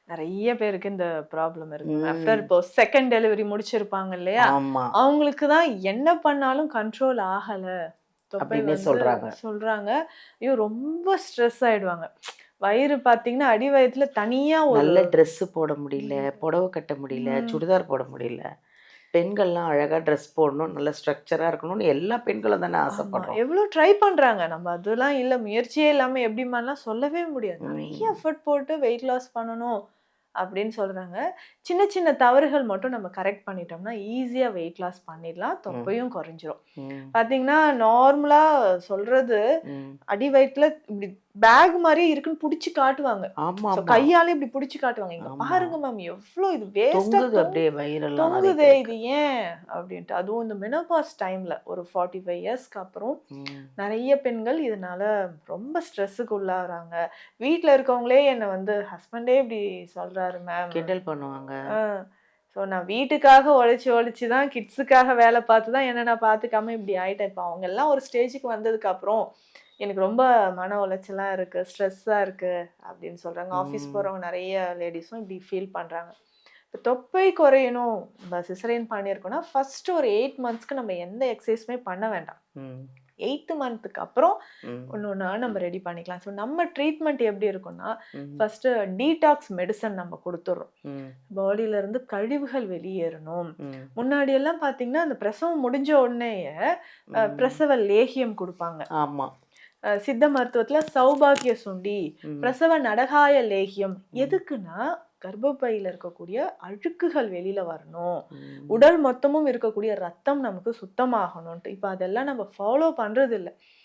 நிறைய பேருக்கு இந்த ப்ராப்ளம் இருக்கு. ஆஃப்டர் இப்போ செகண்ட் டெலிவரி முடிச்சிருப்பாங்க இல்லையா? ஆமா. அவங்களுக்கு தான் என்ன பண்ணாலும் கண்ட்ரோல் ஆகல. தொப்பை அப்படின்னே வந்து சொல்றாங்க. சொல்றாங்க. ஐயோ! ரொம்ப ஸ்ட்ரெஸ் ஆயிடுவாங்க. வயிறு பார்த்தீங்கன்னா, அடி வயித்துல தனியா ஒரு நல்ல ட்ரெஸ் போட முடியல, ம். புடவ கட்ட முடியல, ம். சுடிதார் போட முடியல. பெண்கள்லாம் அழகா ட்ரெஸ் போடணும், நல்ல ஸ்ட்ரக்சரா இருக்கணும்னு எல்லா பெண்களும் தானே ஆமா. ஆசைப்படுறோம். எவ்ளோ ட்ரை பண்றாங்க. நம்ம அதெல்லாம் இல்ல முயற்சியே இல்லாம எப்படிம்மாலாம் சொல்லவே முடியாது. நெறைய ம். எஃபோர்ட் போட்டு வெயிட் லாஸ் பண்ணணும் அப்படின்னு சொல்றாங்க. சின்ன சின்ன தவறுகள் மட்டும் நம்ம கரெக்ட் பண்ணிட்டோம்னா, ஈஸியா வெயிட் லாஸ் பண்ணிடலாம். ம். தொப்பையும் குறைஞ்சிரும். ம். பார்த்தீங்கன்னா, நார்மலா சொல்றது ம். அடி வயித்துல இப்படி பேக் மாரி இருக்குன்னு புடிச்சு காட்டுவாங்க. ஆமாமா. கையால இப்படி புடிச்சு காட்டுவாங்க. "இங்க ஆமா. பாருங்க மேம் எவ்ளோ இது வேஸ்ட்டா தொங்குது அப்படியே வயிறெல்லாம் நெறைய தொங்குதே பேருக்கு. இது ஏன்?" அப்படின்ட்டு. அதுவும் இந்த மெனோபாஸ் டைம்ல ஒரு 45 இயர்ஸ்க்கு அப்புறம் ம். நெறைய பெண்கள் இதனால ரொம்ப ஸ்ட்ரெஸ்ஸுக்கு உள்ளாகுறாங்க. வீட்ல இருக்கவங்களே என்ன வந்து ஹஸ்பண்டே இப்படி சொல்றாரு மேம். கிண்டல் பண்ணுவாங்க. ஆ. ஸோ நான் வீட்டுக்காக உழைச்சு உழைச்சு தான் கிட்ஸுக்காக வேலை பார்த்து தான் என்ன நான் பார்த்துக்காம இப்படி ஆயிட்டேன். இப்போ அவங்கெல்லாம் ஒரு ஸ்டேஜுக்கு வந்ததுக்கப்புறம், எனக்கு ரொம்ப மன உளைச்சலா இருக்கு, ஸ்ட்ரெஸ்ஸா இருக்கு அப்படின்னு சொல்றாங்க. ஆஃபீஸ் ம். போறவங்க நெறைய லேடீஸும் இப்படி ஃபீல் பண்றாங்க. இப்ப தொப்பை குறையணும், நம்ம சிசேரியன் பண்ணியிருக்கோம்னா, ஃபர்ஸ்ட் ஒரு 8 மந்த்ஸ்க்கு நம்ம எந்த எக்சர்சைஸுமே பண்ண வேண்டாம். ம். 8த் மந்த்துக்கு அப்புறம் ம். ஒண்ணு ஒண்ணா நம்ம ரெடி பண்ணிக்கலாம். ஸோ நம்ம ட்ரீட்மெண்ட் எப்படி இருக்கும்னா, ம். ஃபர்ஸ்ட்டு டீடாக்ஸ் மெடிசன் நம்ம குடுத்துர்றோம். ம். பாடியில இருந்து கழிவுகள் வெளியேறணும். ம். முன்னாடி எல்லாம் பார்த்தீங்கன்னா, அந்த பிரசவம் முடிஞ்ச உடனேயே ம். பிரசவ லேகியம் குடுப்பாங்க. ஆமா. சித்த மருத்துவத்துல சௌபாக்கிய சுண்டி, ம். பிரசவ நடகாய லேகியம். ம். எதுக்குன்னா, கர்ப்பப்பையில இருக்கக்கூடிய அழுக்குகள் வெளியில வரணும். ம். உடல் மொத்தமும் இருக்கக்கூடிய ரத்தம் நமக்கு சுத்தமாகணுன்ட்டு. இப்ப அதெல்லாம் நம்ம ஃபாலோ பண்றதில்ல.